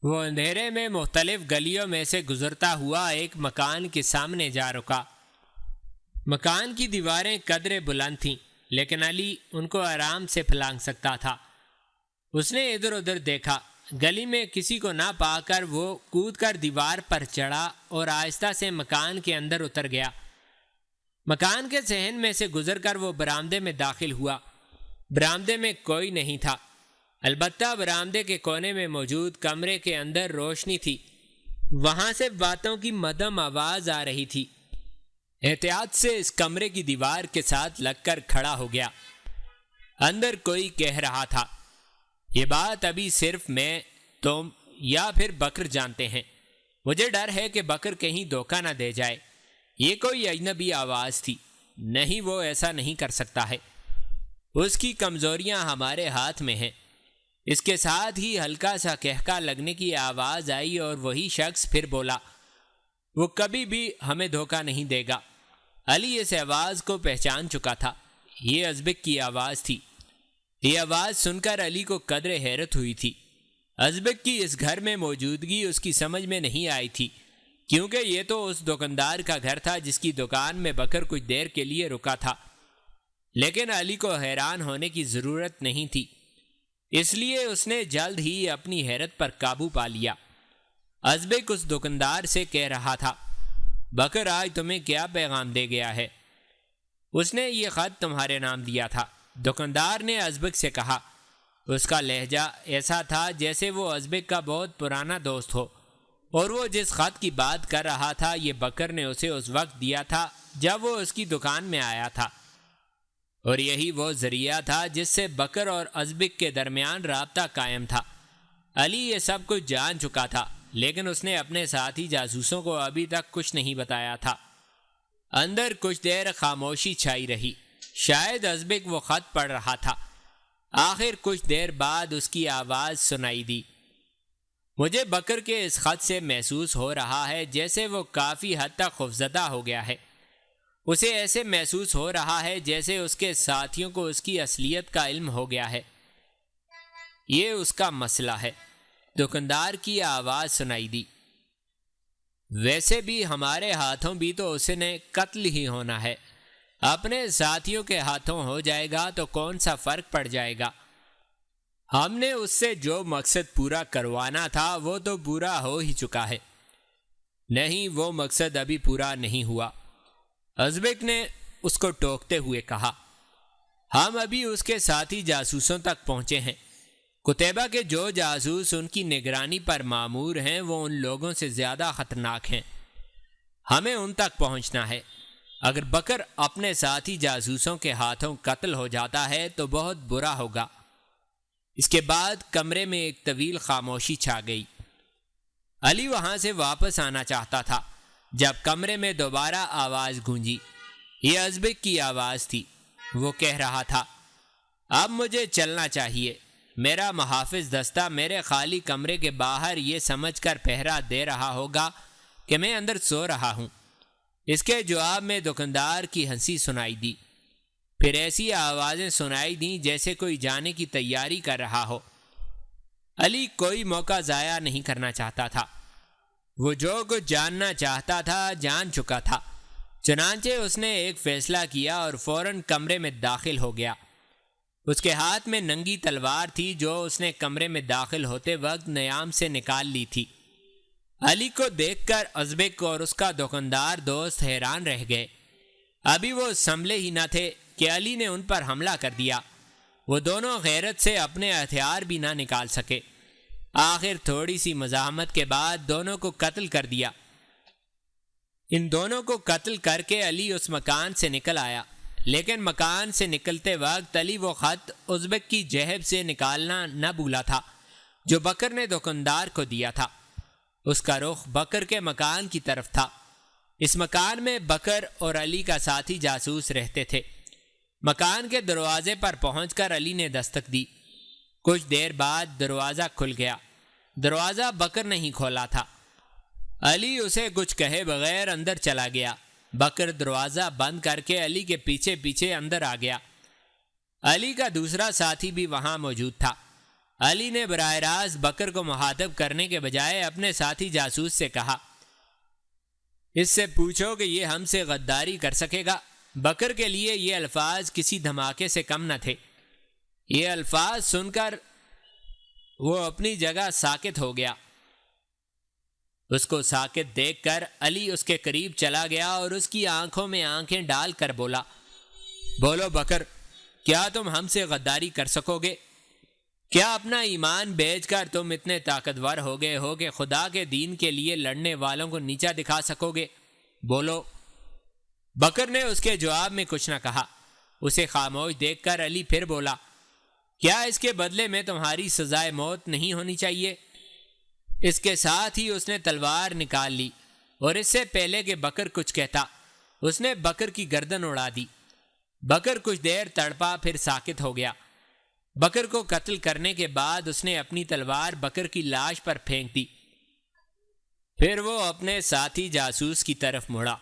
وہ اندھیرے میں مختلف گلیوں میں سے گزرتا ہوا ایک مکان کے سامنے جا رکا۔ مکان کی دیواریں قدرے بلند تھیں، لیکن علی ان کو آرام سے پھلانگ سکتا تھا۔ اس نے ادھر ادھر دیکھا، گلی میں کسی کو نہ پا کر وہ کود کر دیوار پر چڑھا اور آہستہ سے مکان کے اندر اتر گیا۔ مکان کے صحن میں سے گزر کر وہ برآمدے میں داخل ہوا۔ برآمدے میں کوئی نہیں تھا، البتہ برآمدے کے کونے میں موجود کمرے کے اندر روشنی تھی، وہاں سے باتوں کی مدھم آواز آ رہی تھی۔ احتیاط سے اس کمرے کی دیوار کے ساتھ لگ کر کھڑا ہو گیا۔ اندر کوئی کہہ رہا تھا، یہ بات ابھی صرف میں، تم یا پھر بکر جانتے ہیں۔ مجھے ڈر ہے کہ بکر کہیں دھوکہ نہ دے جائے۔ یہ کوئی اجنبی آواز تھی۔ نہیں، وہ ایسا نہیں کر سکتا ہے، اس کی کمزوریاں ہمارے ہاتھ میں ہیں۔ اس کے ساتھ ہی ہلکا سا کہکا لگنے کی آواز آئی اور وہی شخص پھر بولا، وہ کبھی بھی ہمیں دھوکہ نہیں دے گا۔ علی اس آواز کو پہچان چکا تھا، یہ ازبک کی آواز تھی۔ یہ آواز سن کر علی کو قدرے حیرت ہوئی تھی۔ ازبک کی اس گھر میں موجودگی اس کی سمجھ میں نہیں آئی تھی، کیونکہ یہ تو اس دکاندار کا گھر تھا جس کی دکان میں بکر کچھ دیر کے لیے رکا تھا۔ لیکن علی کو حیران ہونے کی ضرورت نہیں تھی، اس لیے اس نے جلد ہی اپنی حیرت پر قابو پا لیا۔ ازبک اس دکاندار سے کہہ رہا تھا، بکر آج تمہیں کیا پیغام دے گیا ہے؟ اس نے یہ خط تمہارے نام دیا تھا، دکاندار نے ازبک سے کہا۔ اس کا لہجہ ایسا تھا جیسے وہ ازبک کا بہت پرانا دوست ہو، اور وہ جس خط کی بات کر رہا تھا یہ بکر نے اسے اس وقت دیا تھا جب وہ اس کی دکان میں آیا تھا، اور یہی وہ ذریعہ تھا جس سے بکر اور ازبک کے درمیان رابطہ قائم تھا۔ علی یہ سب کچھ جان چکا تھا، لیکن اس نے اپنے ساتھی جاسوسوں کو ابھی تک کچھ نہیں بتایا تھا۔ اندر کچھ دیر خاموشی چھائی رہی، شاید ازبک وہ خط پڑھ رہا تھا۔ آخر کچھ دیر بعد اس کی آواز سنائی دی، مجھے بکر کے اس خط سے محسوس ہو رہا ہے جیسے وہ کافی حد تک خوفزدہ ہو گیا ہے۔ اسے ایسے محسوس ہو رہا ہے جیسے اس کے ساتھیوں کو اس کی اصلیت کا علم ہو گیا ہے۔ یہ اس کا مسئلہ ہے، دکاندار کی آواز سنائی دی۔ ویسے بھی ہمارے ہاتھوں بھی تو اس نے قتل ہی ہونا ہے، اپنے ساتھیوں کے ہاتھوں ہو جائے گا تو کون سا فرق پڑ جائے گا؟ ہم نے اس سے جو مقصد پورا کروانا تھا وہ تو پورا ہو ہی چکا ہے۔ نہیں، وہ مقصد ابھی پورا نہیں ہوا، ازبک نے اس کو ٹوکتے ہوئے کہا۔ ہم ابھی اس کے ساتھی جاسوسوں تک پہنچے ہیں۔ قتیبہ کے جو جاسوس ان کی نگرانی پر مامور ہیں وہ ان لوگوں سے زیادہ خطرناک ہیں، ہمیں ان تک پہنچنا ہے۔ اگر بکر اپنے ساتھی جاسوسوں کے ہاتھوں قتل ہو جاتا ہے تو بہت برا ہوگا۔ اس کے بعد کمرے میں ایک طویل خاموشی چھا گئی۔ علی وہاں سے واپس آنا چاہتا تھا جب کمرے میں دوبارہ آواز گونجی۔ یہ ازبک کی آواز تھی، وہ کہہ رہا تھا، اب مجھے چلنا چاہیے۔ میرا محافظ دستہ میرے خالی کمرے کے باہر یہ سمجھ کر پہرا دے رہا ہوگا کہ میں اندر سو رہا ہوں۔ اس کے جواب میں دکاندار کی ہنسی سنائی دی، پھر ایسی آوازیں سنائی دیں جیسے کوئی جانے کی تیاری کر رہا ہو۔ علی کوئی موقع ضائع نہیں کرنا چاہتا تھا، وہ جو کچھ جاننا چاہتا تھا جان چکا تھا۔ چنانچہ اس نے ایک فیصلہ کیا اور فوراً کمرے میں داخل ہو گیا۔ اس کے ہاتھ میں ننگی تلوار تھی جو اس نے کمرے میں داخل ہوتے وقت نیام سے نکال لی تھی۔ علی کو دیکھ کر ازبک اور اس کا دکاندار دوست حیران رہ گئے۔ ابھی وہ سنبھلے ہی نہ تھے کہ علی نے ان پر حملہ کر دیا۔ وہ دونوں غیرت سے اپنے ہتھیار بھی نہ نکال سکے۔ آخر تھوڑی سی مزاحمت کے بعد دونوں کو قتل کر دیا۔ ان دونوں کو قتل کر کے علی اس مکان سے نکل آیا، لیکن مکان سے نکلتے وقت علی وہ خط ازبک کی جیب سے نکالنا نہ بھولا تھا جو بکر نے دکاندار کو دیا تھا۔ اس کا رخ بکر کے مکان کی طرف تھا۔ اس مکان میں بکر اور علی کا ساتھی جاسوس رہتے تھے۔ مکان کے دروازے پر پہنچ کر علی نے دستک دی۔ کچھ دیر بعد دروازہ کھل گیا۔ دروازہ بکر نہیں کھولا تھا۔ علی اسے کچھ کہے بغیر اندر چلا گیا۔ بکر دروازہ بند کر کے علی کے پیچھے پیچھے اندر آ گیا۔ علی کا دوسرا ساتھی بھی وہاں موجود تھا۔ علی نے براہ راست بکر کو مخاطب کرنے کے بجائے اپنے ساتھی جاسوس سے کہا، اس سے پوچھو کہ یہ ہم سے غداری کر سکے گا۔ بکر کے لیے یہ الفاظ کسی دھماکے سے کم نہ تھے۔ یہ الفاظ سن کر وہ اپنی جگہ ساکت ہو گیا۔ اس کو ساکت دیکھ کر علی اس کے قریب چلا گیا اور اس کی آنکھوں میں آنکھیں ڈال کر بولا، بولو بکر، کیا تم ہم سے غداری کر سکو گے؟ کیا اپنا ایمان بیچ کر تم اتنے طاقتور ہو گئے ہو کہ خدا کے دین کے لیے لڑنے والوں کو نیچا دکھا سکو گے؟ بولو۔ بکر نے اس کے جواب میں کچھ نہ کہا۔ اسے خاموش دیکھ کر علی پھر بولا، کیا اس کے بدلے میں تمہاری سزائے موت نہیں ہونی چاہیے؟ اس کے ساتھ ہی اس نے تلوار نکال لی اور اس سے پہلے کہ بکر کچھ کہتا اس نے بکر کی گردن اڑا دی۔ بکر کچھ دیر تڑپا پھر ساکت ہو گیا۔ بکر کو قتل کرنے کے بعد اس نے اپنی تلوار بکر کی لاش پر پھینک دی۔ پھر وہ اپنے ساتھی جاسوس کی طرف مڑا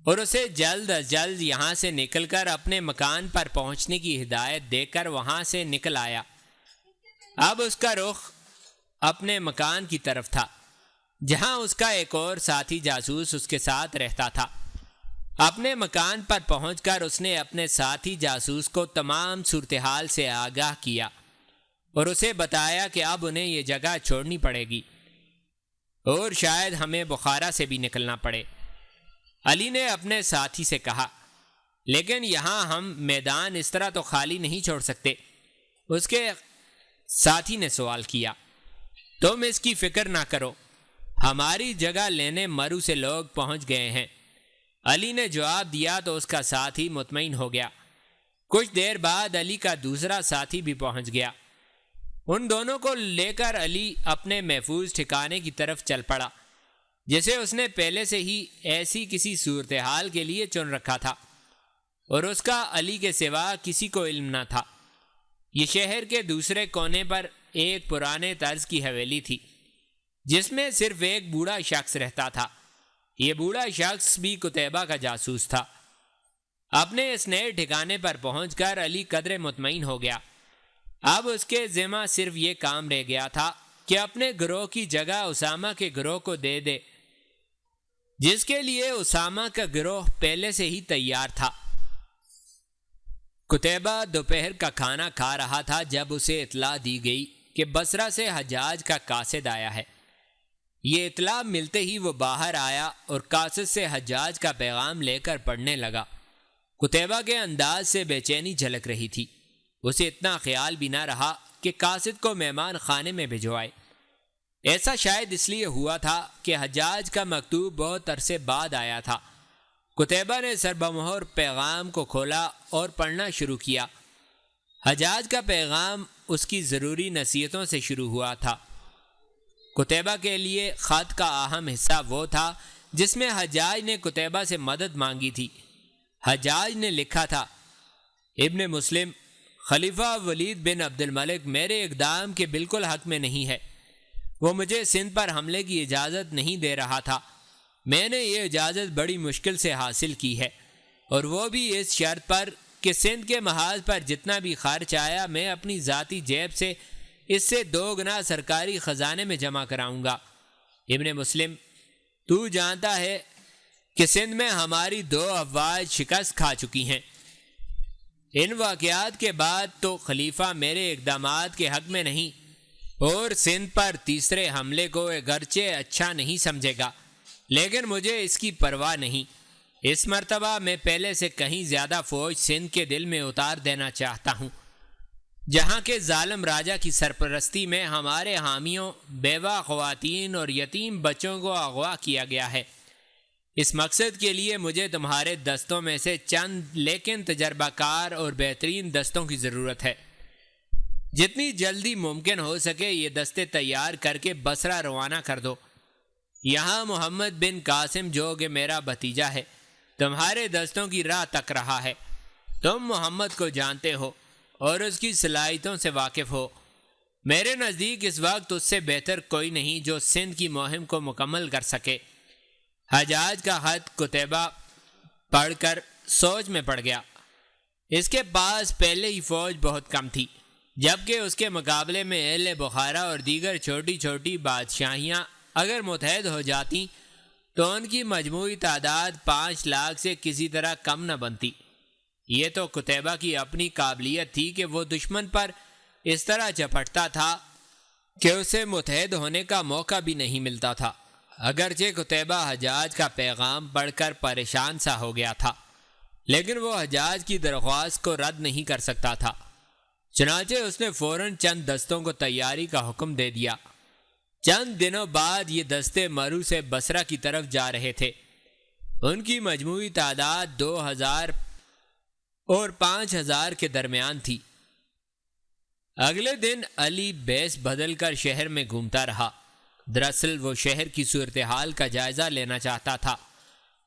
اور اسے جلد از جلد یہاں سے نکل کر اپنے مکان پر پہنچنے کی ہدایت دے کر وہاں سے نکل آیا۔ اب اس کا رخ اپنے مکان کی طرف تھا، جہاں اس کا ایک اور ساتھی جاسوس اس کے ساتھ رہتا تھا۔ اپنے مکان پر پہنچ کر اس نے اپنے ساتھی جاسوس کو تمام صورتحال سے آگاہ کیا اور اسے بتایا کہ اب انہیں یہ جگہ چھوڑنی پڑے گی اور شاید ہمیں بخارا سے بھی نکلنا پڑے۔ علی نے اپنے ساتھی سے کہا، لیکن یہاں ہم میدان اس طرح تو خالی نہیں چھوڑ سکتے۔ اس کے ساتھی نے سوال کیا، تم اس کی فکر نہ کرو، ہماری جگہ لینے مرو سے لوگ پہنچ گئے ہیں۔ علی نے جواب دیا تو اس کا ساتھی مطمئن ہو گیا۔ کچھ دیر بعد علی کا دوسرا ساتھی بھی پہنچ گیا۔ ان دونوں کو لے کر علی اپنے محفوظ ٹھکانے کی طرف چل پڑا، جسے اس نے پہلے سے ہی ایسی کسی صورتحال کے لیے چن رکھا تھا اور اس کا علی کے سوا کسی کو علم نہ تھا۔ یہ شہر کے دوسرے کونے پر ایک پرانے طرز کی حویلی تھی، جس میں صرف ایک بوڑھا شخص رہتا تھا۔ یہ بوڑھا شخص بھی قتیبہ کا جاسوس تھا۔ اپنے اس نئے ٹھکانے پر پہنچ کر علی قدر مطمئن ہو گیا۔ اب اس کے ذمہ صرف یہ کام رہ گیا تھا کہ اپنے گروہ کی جگہ اسامہ کے گروہ کو دے دے، جس کے لیے اسامہ کا گروہ پہلے سے ہی تیار تھا۔ قتیبہ دوپہر کا کھانا کھا رہا تھا جب اسے اطلاع دی گئی کہ بصرہ سے حجاج کا قاصد آیا ہے۔ یہ اطلاع ملتے ہی وہ باہر آیا اور قاصد سے حجاج کا پیغام لے کر پڑھنے لگا۔ قتیبہ کے انداز سے بے چینی جھلک رہی تھی۔ اسے اتنا خیال بھی نہ رہا کہ قاصد کو مہمان خانے میں بھجوائے۔ ایسا شاید اس لیے ہوا تھا کہ حجاج کا مکتوب بہت عرصے بعد آیا تھا۔ قتیبہ نے سربمہر پیغام کو کھولا اور پڑھنا شروع کیا۔ حجاج کا پیغام اس کی ضروری نصیحتوں سے شروع ہوا تھا۔ قتیبہ کے لیے خط کا اہم حصہ وہ تھا جس میں حجاج نے قتیبہ سے مدد مانگی تھی۔ حجاج نے لکھا تھا، ابن مسلم، خلیفہ ولید بن عبد الملک میرے اقدام کے بالکل حق میں نہیں ہے۔ وہ مجھے سندھ پر حملے کی اجازت نہیں دے رہا تھا۔ میں نے یہ اجازت بڑی مشکل سے حاصل کی ہے، اور وہ بھی اس شرط پر کہ سندھ کے محاذ پر جتنا بھی خرچ آیا میں اپنی ذاتی جیب سے اس سے 2 گنا سرکاری خزانے میں جمع کراؤں گا۔ ابن مسلم، تو جانتا ہے کہ سندھ میں ہماری 2 افواج شکست کھا چکی ہیں۔ ان واقعات کے بعد تو خلیفہ میرے اقدامات کے حق میں نہیں اور سندھ پر تیسرے حملے کو اگرچہ اچھا نہیں سمجھے گا، لیکن مجھے اس کی پرواہ نہیں۔ اس مرتبہ میں پہلے سے کہیں زیادہ فوج سندھ کے دل میں اتار دینا چاہتا ہوں، جہاں کے ظالم راجہ کی سرپرستی میں ہمارے حامیوں، بیوہ خواتین اور یتیم بچوں کو اغوا کیا گیا ہے۔ اس مقصد کے لیے مجھے تمہارے دستوں میں سے چند لیکن تجربہ کار اور بہترین دستوں کی ضرورت ہے۔ جتنی جلدی ممکن ہو سکے یہ دستے تیار کر کے بصرہ روانہ کر دو۔ یہاں محمد بن قاسم جو کہ میرا بھتیجا ہے تمہارے دستوں کی راہ تک رہا ہے۔ تم محمد کو جانتے ہو اور اس کی صلاحیتوں سے واقف ہو۔ میرے نزدیک اس وقت اس سے بہتر کوئی نہیں جو سندھ کی مہم کو مکمل کر سکے۔ حجاج کا خط قتیبہ پڑھ کر سوچ میں پڑ گیا۔ اس کے پاس پہلے ہی فوج بہت کم تھی، جبکہ اس کے مقابلے میں اہل بخارا اور دیگر چھوٹی چھوٹی بادشاہیاں اگر متحد ہو جاتی تو ان کی مجموعی تعداد 5 لاکھ سے کسی طرح کم نہ بنتی۔ یہ تو قتیبہ کی اپنی قابلیت تھی کہ وہ دشمن پر اس طرح جھپٹتا تھا کہ اسے متحد ہونے کا موقع بھی نہیں ملتا تھا۔ اگرچہ قتیبہ حجاج کا پیغام پڑھ کر پریشان سا ہو گیا تھا، لیکن وہ حجاج کی درخواست کو رد نہیں کر سکتا تھا۔ چنانچہ اس نے فوراً چند دستوں کو تیاری کا حکم دے دیا۔ چند دنوں بعد یہ دستے مرو سے بصرہ کی طرف جا رہے تھے۔ ان کی مجموعی تعداد 2000 اور 5000 کے درمیان تھی۔ اگلے دن علی بیس بدل کر شہر میں گھومتا رہا۔ دراصل وہ شہر کی صورتحال کا جائزہ لینا چاہتا تھا۔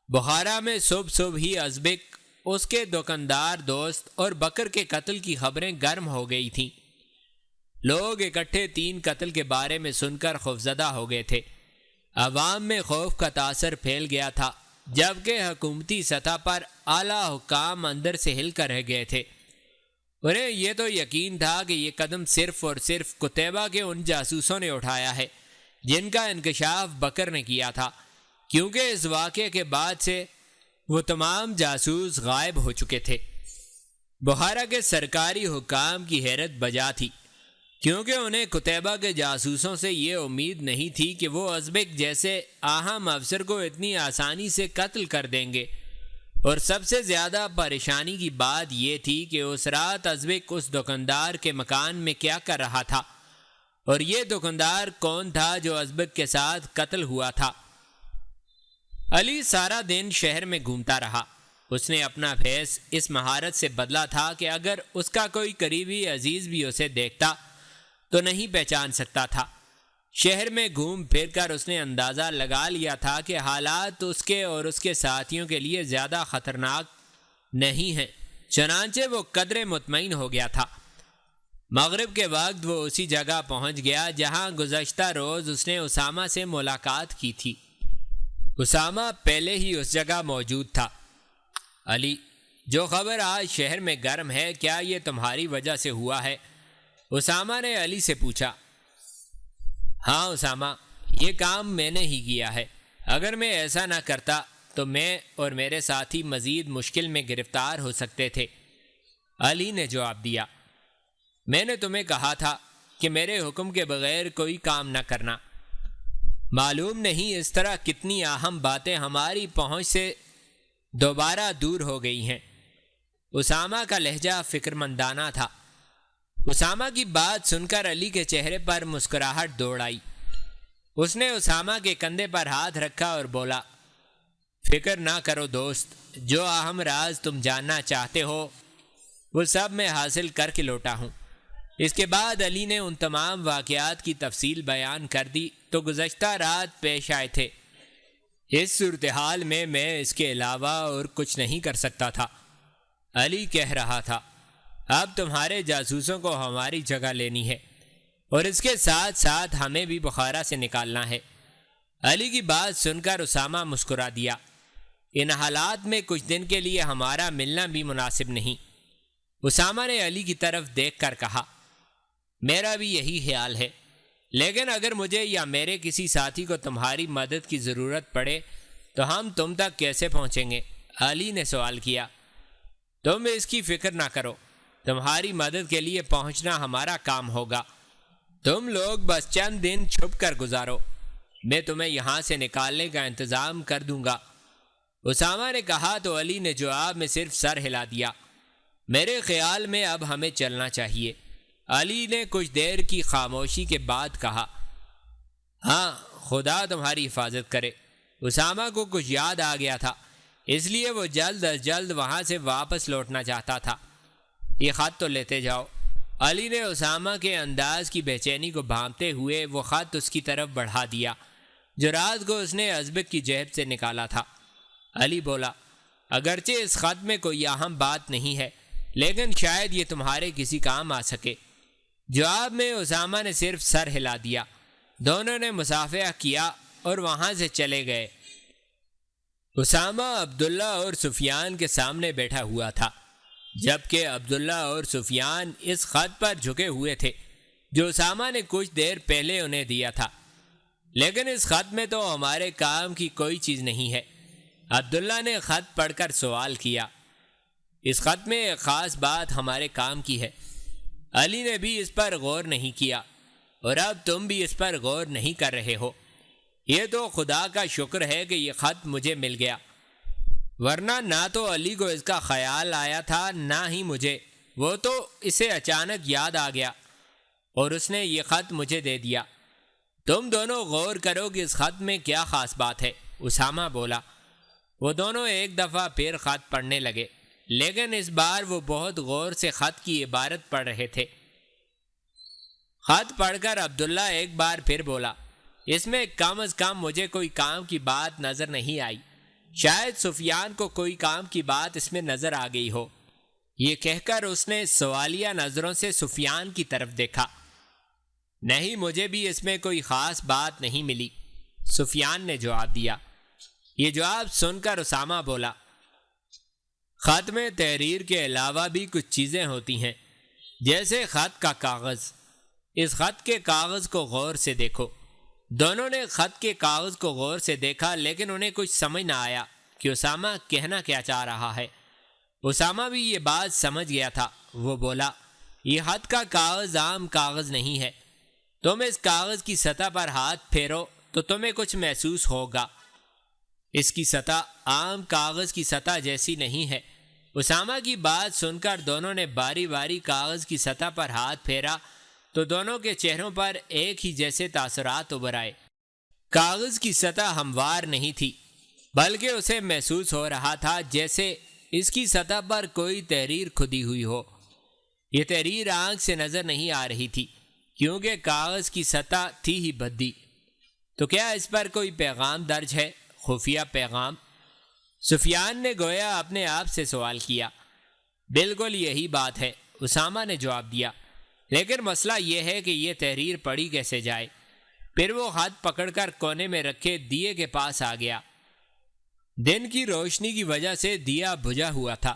بخارا میں صبح ہی ازبک، اس کے دکاندار دوست اور بکر کے قتل کی خبریں گرم ہو گئی تھیں۔ لوگ اکٹھے 3 قتل کے بارے میں سن کر خوفزدہ ہو گئے تھے۔ عوام میں خوف کا تاثر پھیل گیا تھا، جبکہ حکومتی سطح پر اعلیٰ حکام اندر سے ہل کر رہ گئے تھے۔ انہیں یہ تو یقین تھا کہ یہ قدم صرف اور صرف قتیبہ کے ان جاسوسوں نے اٹھایا ہے جن کا انکشاف بکر نے کیا تھا، کیونکہ اس واقعے کے بعد سے وہ تمام جاسوس غائب ہو چکے تھے۔ بخارا کے سرکاری حکام کی حیرت بجا تھی، کیونکہ انہیں قتیبہ کے جاسوسوں سے یہ امید نہیں تھی کہ وہ ازبک جیسے اہم افسر کو اتنی آسانی سے قتل کر دیں گے، اور سب سے زیادہ پریشانی کی بات یہ تھی کہ اس رات ازبک اس دکاندار کے مکان میں کیا کر رہا تھا، اور یہ دکاندار کون تھا جو ازبک کے ساتھ قتل ہوا تھا۔ علی سارا دن شہر میں گھومتا رہا۔ اس نے اپنا بھیس اس مہارت سے بدلا تھا کہ اگر اس کا کوئی قریبی عزیز بھی اسے دیکھتا تو نہیں پہچان سکتا تھا۔ شہر میں گھوم پھر کر اس نے اندازہ لگا لیا تھا کہ حالات اس کے اور اس کے ساتھیوں کے لیے زیادہ خطرناک نہیں ہیں، چنانچہ وہ قدرے مطمئن ہو گیا تھا۔ مغرب کے وقت وہ اسی جگہ پہنچ گیا جہاں گزشتہ روز اس نے اسامہ سے ملاقات کی تھی۔ اسامہ پہلے ہی اس جگہ موجود تھا۔ علی، جو خبر آج شہر میں گرم ہے، کیا یہ تمہاری وجہ سے ہوا ہے؟ اسامہ نے علی سے پوچھا۔ ہاں اسامہ، یہ کام میں نے ہی کیا ہے۔ اگر میں ایسا نہ کرتا تو میں اور میرے ساتھی مزید مشکل میں گرفتار ہو سکتے تھے، علی نے جواب دیا۔ میں نے تمہیں کہا تھا کہ میرے حکم کے بغیر کوئی کام نہ کرنا۔ معلوم نہیں اس طرح کتنی اہم باتیں ہماری پہنچ سے دوبارہ دور ہو گئی ہیں۔ اسامہ کا لہجہ فکرمندانہ تھا۔ اسامہ کی بات سن کر علی کے چہرے پر مسکراہٹ دوڑ آئی۔ اس نے اسامہ کے کندھے پر ہاتھ رکھا اور بولا، فکر نہ کرو دوست، جو اہم راز تم جاننا چاہتے ہو وہ سب میں حاصل کر کے لوٹا ہوں۔ اس کے بعد علی نے ان تمام واقعات کی تفصیل بیان کر دی تو گزشتہ رات پیش آئے تھے۔ اس صورتحال میں اس کے علاوہ اور کچھ نہیں کر سکتا تھا۔ علی کہہ رہا تھا، اب تمہارے جاسوسوں کو ہماری جگہ لینی ہے، اور اس کے ساتھ ساتھ ہمیں بھی بخارا سے نکالنا ہے۔ علی کی بات سن کر اسامہ مسکرا دیا۔ ان حالات میں کچھ دن کے لیے ہمارا ملنا بھی مناسب نہیں۔ اسامہ نے علی کی طرف دیکھ کر کہا، میرا بھی یہی خیال ہے، لیکن اگر مجھے یا میرے کسی ساتھی کو تمہاری مدد کی ضرورت پڑے تو ہم تم تک کیسے پہنچیں گے؟ علی نے سوال کیا۔ تم اس کی فکر نہ کرو، تمہاری مدد کے لیے پہنچنا ہمارا کام ہوگا۔ تم لوگ بس چند دن چھپ کر گزارو، میں تمہیں یہاں سے نکالنے کا انتظام کر دوں گا۔ اسامہ نے کہا تو علی نے جواب میں صرف سر ہلا دیا۔ میرے خیال میں اب ہمیں چلنا چاہیے۔ علی نے کچھ دیر کی خاموشی کے بعد کہا، ہاں، خدا تمہاری حفاظت کرے۔ اسامہ کو کچھ یاد آ گیا تھا، اس لیے وہ جلد از جلد وہاں سے واپس لوٹنا چاہتا تھا۔ یہ خط تو لیتے جاؤ۔ علی نے اسامہ کے انداز کی بے چینی کو بھانپتے ہوئے وہ خط اس کی طرف بڑھا دیا جو رات کو اس نے ازبک کی جیب سے نکالا تھا۔ علی بولا، اگرچہ اس خط میں کوئی اہم بات نہیں ہے، لیکن شاید یہ تمہارے کسی کام آ سکے۔ جواب میں اسامہ نے صرف سر ہلا دیا۔ دونوں نے مصافحہ کیا اور وہاں سے چلے گئے۔ اسامہ عبداللہ اور سفیان کے سامنے بیٹھا ہوا تھا۔ جبکہ عبداللہ اور سفیان اس خط پر جھکے ہوئے تھے جو اسامہ نے کچھ دیر پہلے انہیں دیا تھا۔ لیکن اس خط میں تو ہمارے کام کی کوئی چیز نہیں ہے۔ عبداللہ نے خط پڑھ کر سوال کیا۔ اس خط میں ایک خاص بات ہمارے کام کی ہے۔ علی نے بھی اس پر غور نہیں کیا، اور اب تم بھی اس پر غور نہیں کر رہے ہو۔ یہ تو خدا کا شکر ہے کہ یہ خط مجھے مل گیا، ورنہ نہ تو علی کو اس کا خیال آیا تھا نہ ہی مجھے۔ وہ تو اسے اچانک یاد آ گیا اور اس نے یہ خط مجھے دے دیا۔ تم دونوں غور کرو کہ اس خط میں کیا خاص بات ہے، اسامہ بولا۔ وہ دونوں ایک دفعہ پھر خط پڑھنے لگے، لیکن اس بار وہ بہت غور سے خط کی عبارت پڑھ رہے تھے۔ خط پڑھ کر عبداللہ ایک بار پھر بولا، اس میں کم از کم مجھے کوئی کام کی بات نظر نہیں آئی۔ شاید سفیان کو کوئی کام کی بات اس میں نظر آ گئی ہو۔ یہ کہہ کر اس نے سوالیہ نظروں سے سفیان کی طرف دیکھا۔ نہیں، مجھے بھی اس میں کوئی خاص بات نہیں ملی، سفیان نے جواب دیا۔ یہ جواب سن کر اسامہ بولا، خط میں تحریر کے علاوہ بھی کچھ چیزیں ہوتی ہیں، جیسے خط کا کاغذ۔ اس خط کے کاغذ کو غور سے دیکھو۔ دونوں نے خط کے کاغذ کو غور سے دیکھا، لیکن انہیں کچھ سمجھ نہ آیا کہ اسامہ کہنا کیا چاہ رہا ہے۔ اسامہ بھی یہ بات سمجھ گیا تھا۔ وہ بولا، یہ خط کا کاغذ عام کاغذ نہیں ہے۔ تم اس کاغذ کی سطح پر ہاتھ پھیرو تو تمہیں کچھ محسوس ہوگا۔ اس کی سطح عام کاغذ کی سطح جیسی نہیں ہے۔ اسامہ کی بات سن کر دونوں نے باری باری کاغذ کی سطح پر ہاتھ پھیرا تو دونوں کے چہروں پر ایک ہی جیسے تاثرات ابھر آئے۔ کاغذ کی سطح ہموار نہیں تھی، بلکہ اسے محسوس ہو رہا تھا جیسے اس کی سطح پر کوئی تحریر کھدی ہوئی ہو۔ یہ تحریر آنکھ سے نظر نہیں آ رہی تھی، کیونکہ کاغذ کی سطح تھی ہی بھدی۔ تو کیا اس پر کوئی پیغام درج ہے، خفیہ پیغام؟ سفیان نے گویا اپنے آپ سے سوال کیا۔ بالکل یہی بات ہے، اسامہ نے جواب دیا، لیکن مسئلہ یہ ہے کہ یہ تحریر پڑھی کیسے جائے۔ پھر وہ ہاتھ پکڑ کر کونے میں رکھے دیے کے پاس آ گیا۔ دن کی روشنی کی وجہ سے دیا بجھا ہوا تھا۔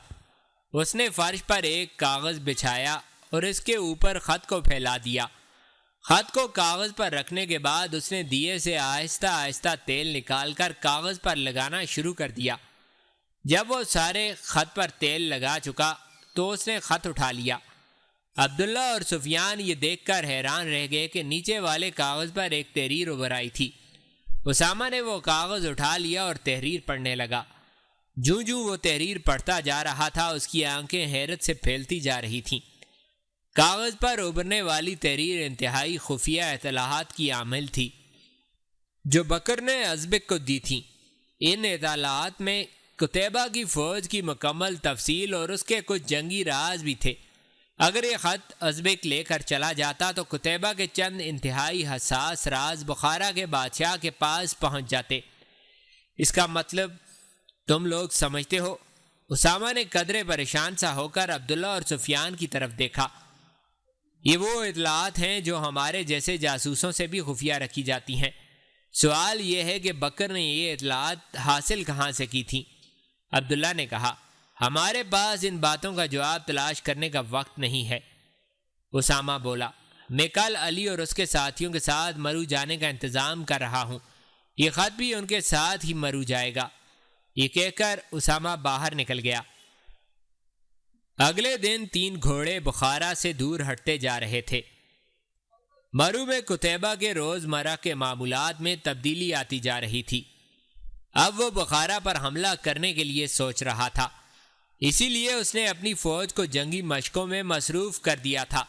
اس نے فرش پر ایک کاغذ بچھایا اور اس کے اوپر خط کو پھیلا دیا۔ خط کو کاغذ پر رکھنے کے بعد اس نے دیے سے آہستہ آہستہ تیل نکال کر کاغذ پر لگانا شروع کر دیا۔ جب وہ سارے خط پر تیل لگا چکا تو اس نے خط اٹھا لیا۔ عبداللہ اور سفیان یہ دیکھ کر حیران رہ گئے کہ نیچے والے کاغذ پر ایک تحریر ابھر آئی تھی۔ اسامہ نے وہ کاغذ اٹھا لیا اور تحریر پڑھنے لگا۔ جوں جوں وہ تحریر پڑھتا جا رہا تھا، اس کی آنکھیں حیرت سے پھیلتی جا رہی تھیں۔ کاغذ پر ابھرنے والی تحریر انتہائی خفیہ اطلاعات کی حامل تھی جو بکر نے ازبک کو دی تھی۔ ان اطلاعات میں قتیبہ کی فوج کی مکمل تفصیل اور اس کے کچھ جنگی راز بھی تھے۔ اگر یہ خط ازبک لے کر چلا جاتا تو قتیبہ کے چند انتہائی حساس راز بخارا کے بادشاہ کے پاس پہنچ جاتے۔ اس کا مطلب تم لوگ سمجھتے ہو؟ اسامہ نے قدرے پریشان سا ہو کر عبداللہ اور سفیان کی طرف دیکھا۔ یہ وہ اطلاعات ہیں جو ہمارے جیسے جاسوسوں سے بھی خفیہ رکھی جاتی ہیں۔ سوال یہ ہے کہ بکر نے یہ اطلاعات حاصل کہاں سے کی تھیں؟ عبداللہ نے کہا، ہمارے پاس ان باتوں کا جواب تلاش کرنے کا وقت نہیں ہے۔ اسامہ بولا، میں کل علی اور اس کے ساتھیوں کے ساتھ مرو جانے کا انتظام کر رہا ہوں۔ یہ خط بھی ان کے ساتھ ہی مرو جائے گا۔ یہ کہہ کر اسامہ باہر نکل گیا۔ اگلے دن 3 گھوڑے بخارا سے دور ہٹتے جا رہے تھے۔ مرو میں قتیبہ کے روزمرہ کے معمولات میں تبدیلی آتی جا رہی تھی۔ اب وہ بخارا پر حملہ کرنے کے لیے سوچ رہا تھا، اسی لیے اس نے اپنی فوج کو جنگی مشقوں میں مصروف کر دیا تھا۔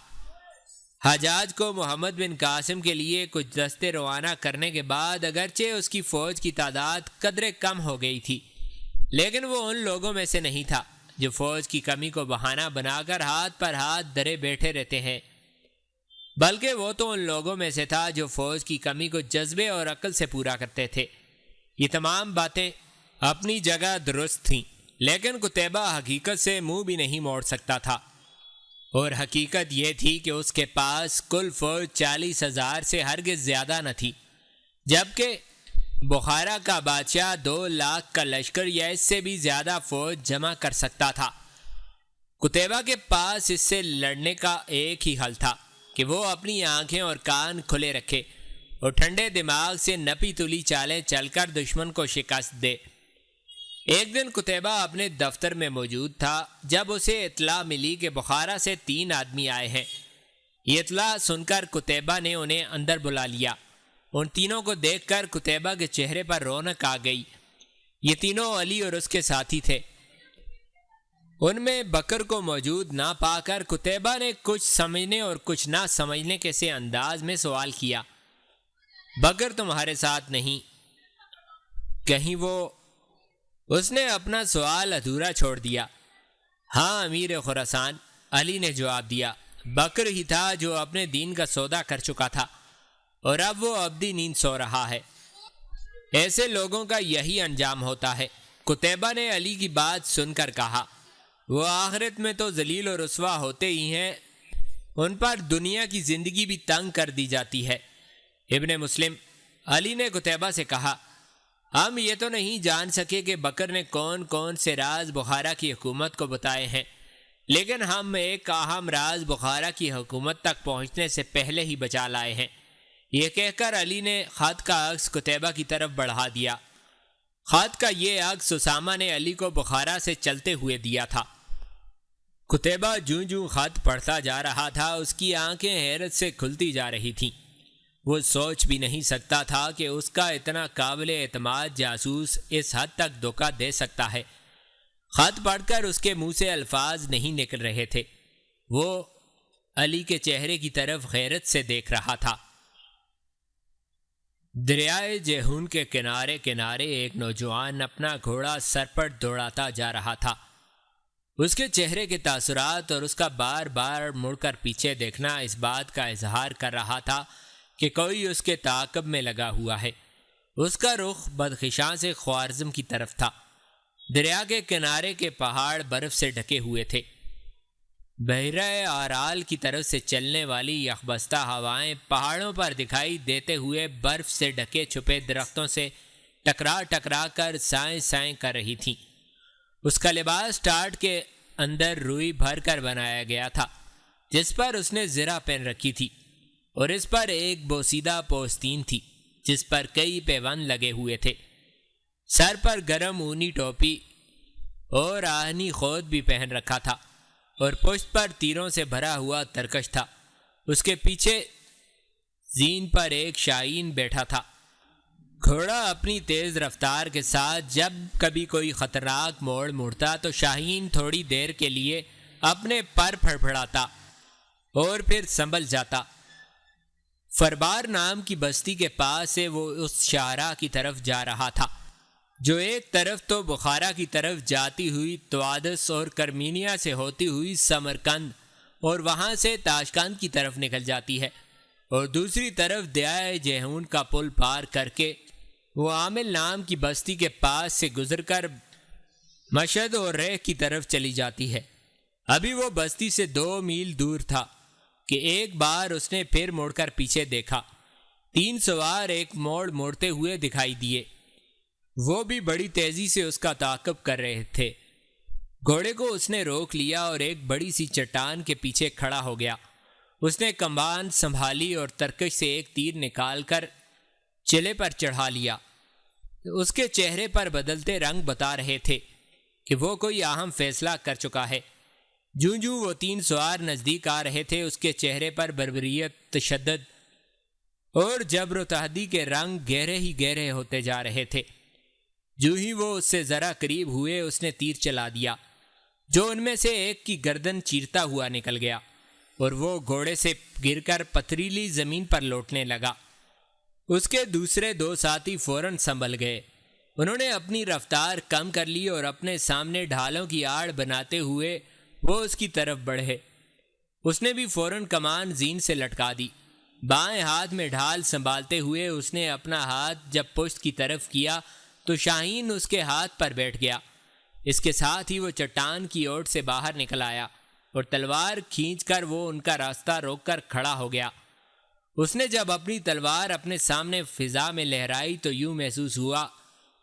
حجاج کو محمد بن قاسم کے لیے کچھ دستے روانہ کرنے کے بعد اگرچہ اس کی فوج کی تعداد قدرے کم ہو گئی تھی، لیکن وہ ان لوگوں میں سے نہیں تھا جو فوج کی کمی کو بہانہ بنا کر ہاتھ پر ہاتھ دھرے بیٹھے رہتے ہیں، بلکہ وہ تو ان لوگوں میں سے تھا جو فوج کی کمی کو جذبے اور عقل سے پورا کرتے تھے۔ یہ تمام باتیں اپنی جگہ درست تھیں، لیکن قتیبہ حقیقت سے منہ بھی نہیں موڑ سکتا تھا، اور حقیقت یہ تھی کہ اس کے پاس کل فوج 40,000 سے ہرگز زیادہ نہ تھی، جبکہ بخارا کا بادشاہ 2 لاکھ کا لشکر یا اس سے بھی زیادہ فوج جمع کر سکتا تھا۔ قتیبہ کے پاس اس سے لڑنے کا ایک ہی حل تھا کہ وہ اپنی آنکھیں اور کان کھلے رکھے اور ٹھنڈے دماغ سے نپی تلی چالیں چل کر دشمن کو شکست دے۔ ایک دن قتیبہ اپنے دفتر میں موجود تھا جب اسے اطلاع ملی کہ بخارا سے 3 آدمی آئے ہیں۔ یہ اطلاع سن کر قتیبہ نے انہیں اندر بلا لیا۔ ان تینوں کو دیکھ کر قتیبہ کے چہرے پر رونق آ گئی۔ یہ تینوں علی اور اس کے ساتھی تھے۔ ان میں بکر کو موجود نہ پا کر قتیبہ نے کچھ سمجھنے اور کچھ نہ سمجھنے کے سے انداز میں سوال کیا، بکر تمہارے ساتھ نہیں کہیں وہ؟ اس نے اپنا سوال ادھورا چھوڑ دیا۔ ہاں امیر خراسان، علی نے جواب دیا، بکر ہی تھا جو اپنے دین کا سودا کر چکا تھا اور اب وہ ابدی نیند سو رہا ہے۔ ایسے لوگوں کا یہی انجام ہوتا ہے۔ قتیبہ نے علی کی بات سن کر کہا، وہ آخرت میں تو ذلیل و رسوا ہوتے ہی ہیں، ان پر دنیا کی زندگی بھی تنگ کر دی جاتی ہے۔ ابن مسلم۔ علی نے قتیبہ سے کہا، ہم یہ تو نہیں جان سکے کہ بکر نے کون کون سے راز بخارا کی حکومت کو بتائے ہیں، لیکن ہم ایک اہم راز بخارا کی حکومت تک پہنچنے سے پہلے ہی بچا لائے ہیں۔ یہ کہہ کر علی نے خط کا عکس قتیبہ کی طرف بڑھا دیا۔ خط کا یہ عکس اسامہ نے علی کو بخارا سے چلتے ہوئے دیا تھا۔ قتیبہ جوں جوں خط پڑھتا جا رہا تھا اس کی آنکھیں حیرت سے کھلتی جا رہی تھیں۔ وہ سوچ بھی نہیں سکتا تھا کہ اس کا اتنا قابل اعتماد جاسوس اس حد تک دھوکہ دے سکتا ہے۔ خط پڑھ کر اس کے منہ سے الفاظ نہیں نکل رہے تھے۔ وہ علی کے چہرے کی طرف حیرت سے دیکھ رہا تھا۔ دریائے جیہون کے کنارے کنارے ایک نوجوان اپنا گھوڑا سر پر دوڑاتا جا رہا تھا۔ اس کے چہرے کے تاثرات اور اس کا بار بار مڑ کر پیچھے دیکھنا اس بات کا اظہار کر رہا تھا کہ کوئی اس کے تعاقب میں لگا ہوا ہے۔ اس کا رخ بدخشاں سے خوارزم کی طرف تھا۔ دریا کے کنارے کے پہاڑ برف سے ڈھکے ہوئے تھے۔ بحیرہ آرال کی طرف سے چلنے والی یخبستہ ہوائیں پہاڑوں پر دکھائی دیتے ہوئے برف سے ڈھکے چھپے درختوں سے ٹکرا ٹکرا کر سائیں سائیں کر رہی تھیں۔ اس کا لباس ٹاٹ کے اندر روئی بھر کر بنایا گیا تھا، جس پر اس نے زرہ پہن رکھی تھی، اور اس پر ایک بوسیدہ پوستین تھی جس پر کئی پیوند لگے ہوئے تھے۔ سر پر گرم اونی ٹوپی اور آہنی خود بھی پہن رکھا تھا، اور پشت پر تیروں سے بھرا ہوا ترکش تھا۔ اس کے پیچھے زین پر ایک شاہین بیٹھا تھا۔ گھوڑا اپنی تیز رفتار کے ساتھ جب کبھی کوئی خطرناک موڑ مڑتا تو شاہین تھوڑی دیر کے لیے اپنے پر پھڑپھڑاتا اور پھر سنبھل جاتا۔ فربار نام کی بستی کے پاس سے وہ اس شاہراہ کی طرف جا رہا تھا جو ایک طرف تو بخارا کی طرف جاتی ہوئی توادس اور کرمینیا سے ہوتی ہوئی سمرقند اور وہاں سے تاشقند کی طرف نکل جاتی ہے، اور دوسری طرف دریائے جیہون کا پل پار کر کے وہ عامل نام کی بستی کے پاس سے گزر کر مشہد اور ریح کی طرف چلی جاتی ہے۔ ابھی وہ بستی سے 2 میل دور تھا کہ ایک بار اس نے پھر مڑ کر پیچھے دیکھا۔ 3 سوار ایک موڑ موڑتے ہوئے دکھائی دیے۔ وہ بھی بڑی تیزی سے اس کا تعاقب کر رہے تھے۔ گھوڑے کو اس نے روک لیا اور ایک بڑی سی چٹان کے پیچھے کھڑا ہو گیا۔ اس نے کمان سنبھالی اور ترکش سے ایک تیر نکال کر چلے پر چڑھا لیا۔ اس کے چہرے پر بدلتے رنگ بتا رہے تھے کہ وہ کوئی اہم فیصلہ کر چکا ہے۔ جوں جوں وہ 3 سوار نزدیک آ رہے تھے اس کے چہرے پر بربریت، تشدد اور جبر و تحدی کے رنگ گہرے ہی گہرے ہوتے جا رہے تھے۔ جو ہی وہ اس سے ذرا قریب ہوئے اس نے تیر چلا دیا جو ان میں سے ایک کی گردن چیرتا ہوا نکل گیا، اور وہ گھوڑے سے گر کر پتھریلی زمین پر لوٹنے لگا۔ اس کے دوسرے 2 ساتھی فوراً سنبھل گئے۔ انہوں نے اپنی رفتار کم کر لی اور اپنے سامنے ڈھالوں کی آڑ بناتے ہوئے وہ اس کی طرف بڑھے۔ اس نے بھی فوراً کمان زین سے لٹکا دی۔ بائیں ہاتھ میں ڈھال سنبھالتے ہوئے اس نے اپنا ہاتھ جب پشت کی طرف کیا تو شاہین اس کے ہاتھ پر بیٹھ گیا۔ اس کے ساتھ ہی وہ چٹان کی اوٹ سے باہر نکل آیا اور تلوار کھینچ کر وہ ان کا راستہ روک کر کھڑا ہو گیا۔ اس نے جب اپنی تلوار اپنے سامنے فضا میں لہرائی تو یوں محسوس ہوا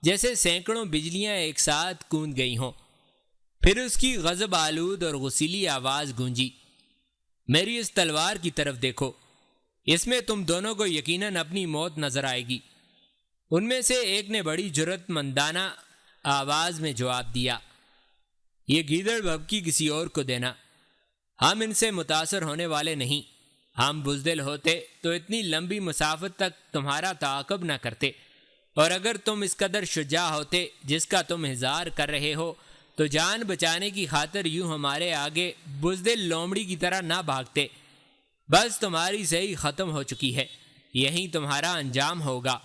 جیسے سینکڑوں بجلیاں ایک ساتھ کوند گئی ہوں۔ پھر اس کی غضب آلود اور غصیلی آواز گونجی، میری اس تلوار کی طرف دیکھو، اس میں تم دونوں کو یقیناً اپنی موت نظر آئے گی۔ ان میں سے ایک نے بڑی جرأت مندانہ آواز میں جواب دیا، یہ گیدڑ بھبکی کسی اور کو دینا، ہم ان سے متاثر ہونے والے نہیں۔ ہم بزدل ہوتے تو اتنی لمبی مسافت تک تمہارا تعاقب نہ کرتے، اور اگر تم اس قدر شجاع ہوتے جس کا تم اظہار کر رہے ہو تو جان بچانے کی خاطر یوں ہمارے آگے بزدل لومڑی کی طرح نہ بھاگتے۔ بس تمہاری صحیح ختم ہو چکی ہے، یہی تمہارا انجام ہوگا۔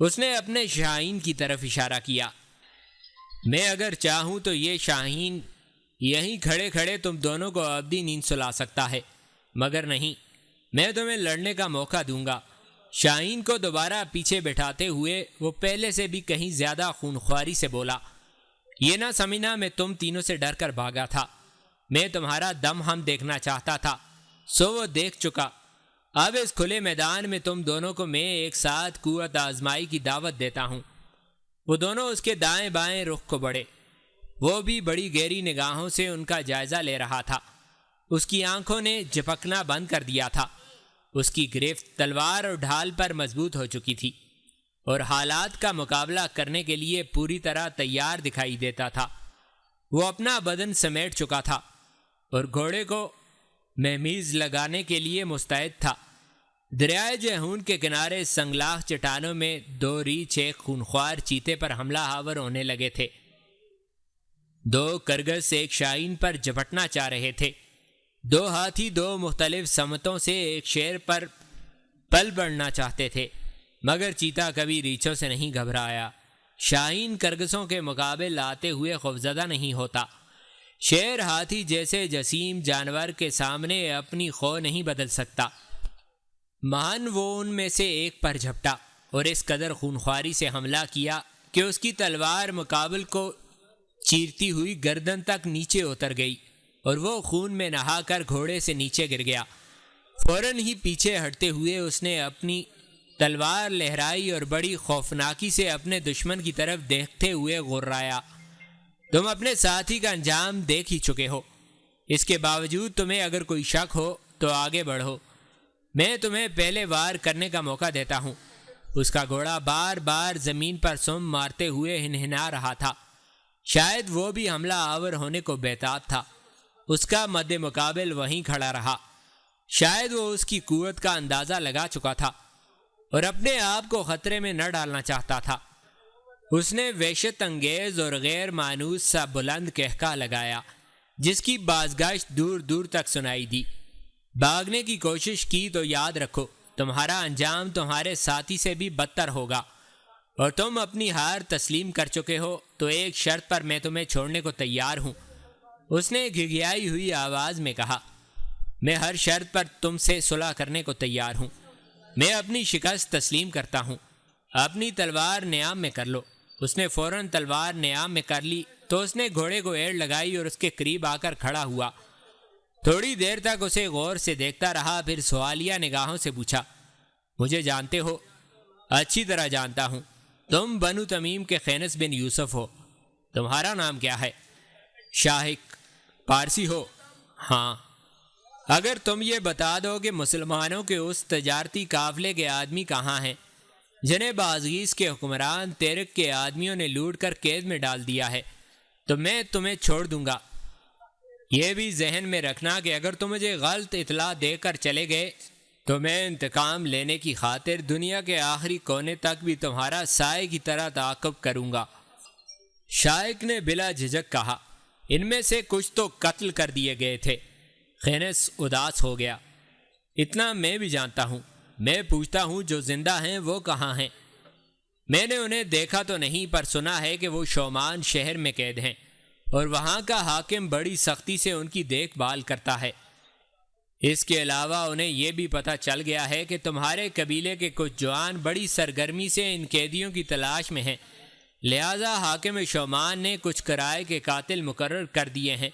اس نے اپنے شاہین کی طرف اشارہ کیا، میں اگر چاہوں تو یہ شاہین یہیں کھڑے کھڑے تم دونوں کو ابدی نیند سلا سکتا ہے، مگر نہیں، میں تمہیں لڑنے کا موقع دوں گا۔ شاہین کو دوبارہ پیچھے بٹھاتے ہوئے وہ پہلے سے بھی کہیں زیادہ خونخواری سے بولا، یہ نہ سمجھنا میں تم تینوں سے ڈر کر بھاگا تھا، میں تمہارا دم ہم دیکھنا چاہتا تھا، سو وہ دیکھ چکا۔ اب اس کھلے میدان میں تم دونوں کو میں ایک ساتھ قوت آزمائی کی دعوت دیتا ہوں۔ وہ دونوں اس کے دائیں بائیں رخ کو بڑھے، وہ بھی بڑی گہری نگاہوں سے ان کا جائزہ لے رہا تھا۔ اس کی آنکھوں نے جھپکنا بند کر دیا تھا، اس کی گرفت تلوار اور ڈھال پر مضبوط ہو چکی تھی، اور حالات کا مقابلہ کرنے کے لیے پوری طرح تیار دکھائی دیتا تھا۔ وہ اپنا بدن سمیٹ چکا تھا اور گھوڑے کو مہمیز لگانے کے لیے مستعد تھا۔ دریائے جیہون کے کنارے سنگلاخ چٹانوں میں دو ریچھ ایک خونخوار چیتے پر حملہ آور ہونے لگے تھے۔ دو کرگس ایک شاہین پر جھپٹنا چاہ رہے تھے، دو ہاتھی دو مختلف سمتوں سے ایک شیر پر پل بڑھنا چاہتے تھے، مگر چیتا کبھی ریچھوں سے نہیں گھبرایا۔ شاہین کرگسوں کے مقابل آتے ہوئے خوفزدہ نہیں ہوتا، شیر ہاتھی جیسے جسیم جانور کے سامنے اپنی خو نہیں بدل سکتا۔ مہان وہ ان میں سے ایک پر جھپٹا اور اس قدر خونخواری سے حملہ کیا کہ اس کی تلوار مقابل کو چیرتی ہوئی گردن تک نیچے اتر گئی اور وہ خون میں نہا کر گھوڑے سے نیچے گر گیا۔ فوراً ہی پیچھے ہٹتے ہوئے اس نے اپنی تلوار لہرائی اور بڑی خوفناکی سے اپنے دشمن کی طرف دیکھتے ہوئے غرایا۔ تم اپنے ساتھی کا انجام دیکھ ہی چکے ہو، اس کے باوجود تمہیں اگر کوئی شک ہو تو آگے بڑھو، میں تمہیں پہلے وار کرنے کا موقع دیتا ہوں۔ اس کا گھوڑا بار بار زمین پر سم مارتے ہوئے ہنہنا رہا تھا، شاید وہ بھی حملہ آور ہونے کو بیتاب تھا۔ اس کا مد مقابل وہیں کھڑا رہا، شاید وہ اس کی قوت کا اندازہ لگا چکا تھا اور اپنے آپ کو خطرے میں نہ ڈالنا چاہتا تھا۔ اس نے وحشت انگیز اور غیر مانوس سا بلند قہقہ لگایا جس کی بازگشت دور دور تک سنائی دی۔ بھاگنے کی کوشش کی تو یاد رکھو تمہارا انجام تمہارے ساتھی سے بھی بدتر ہوگا، اور تم اپنی ہار تسلیم کر چکے ہو تو ایک شرط پر میں تمہیں چھوڑنے کو تیار ہوں۔ اس نے گھگھیائی ہوئی آواز میں کہا، میں ہر شرط پر تم سے صلح کرنے کو تیار ہوں، میں اپنی شکست تسلیم کرتا ہوں، اپنی تلوار نیام میں کر لو۔ اس نے فوراً تلوار نیام میں کر لی تو اس نے گھوڑے کو ایڑ لگائی اور اس کے قریب آ کر کھڑا ہوا۔ تھوڑی دیر تک اسے غور سے دیکھتا رہا، پھر سوالیہ نگاہوں سے پوچھا، مجھے جانتے ہو؟ اچھی طرح جانتا ہوں، تم بنو تمیم کے خینس بن یوسف ہو۔ تمہارا نام کیا ہے؟ شاہک۔ پارسی ہو؟ ہاں۔ اگر تم یہ بتا دو کہ مسلمانوں کے اس تجارتی قافلے کے آدمی کہاں ہیں جنہیں بازغیس کے حکمران تیرک کے آدمیوں نے لوٹ کر قید میں ڈال دیا ہے، تو میں تمہیں چھوڑ دوں گا۔ یہ بھی ذہن میں رکھنا کہ اگر تم مجھے غلط اطلاع دے کر چلے گئے تو میں انتقام لینے کی خاطر دنیا کے آخری کونے تک بھی تمہارا سائے کی طرح تعاقب کروں گا۔ شائق نے بلا جھجک کہا، ان میں سے کچھ تو قتل کر دیے گئے تھے۔ خینس اداس ہو گیا، اتنا میں بھی جانتا ہوں، میں پوچھتا ہوں جو زندہ ہیں وہ کہاں ہیں؟ میں نے انہیں دیکھا تو نہیں، پر سنا ہے کہ وہ شومان شہر میں قید ہیں اور وہاں کا حاکم بڑی سختی سے ان کی دیکھ بھال کرتا ہے۔ اس کے علاوہ انہیں یہ بھی پتہ چل گیا ہے کہ تمہارے قبیلے کے کچھ جوان بڑی سرگرمی سے ان قیدیوں کی تلاش میں ہیں، لہذا حاکم شومان نے کچھ کرائے کے قاتل مقرر کر دیے ہیں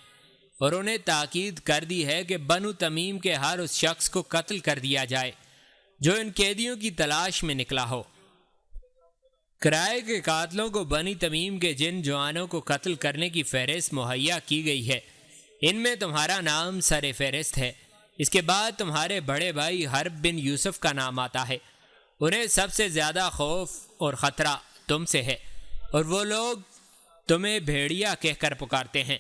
اور انہیں تاکید کر دی ہے کہ بنو تمیم کے ہر اس شخص کو قتل کر دیا جائے جو ان قیدیوں کی تلاش میں نکلا ہو۔ کرائے کے قاتلوں کو بنی تمیم کے جن جوانوں کو قتل کرنے کی فہرست مہیا کی گئی ہے، ان میں تمہارا نام سر فہرست ہے۔ اس کے بعد تمہارے بڑے بھائی حرب بن یوسف کا نام آتا ہے۔ انہیں سب سے زیادہ خوف اور خطرہ تم سے ہے، اور وہ لوگ تمہیں بھیڑیا کہہ کر پکارتے ہیں۔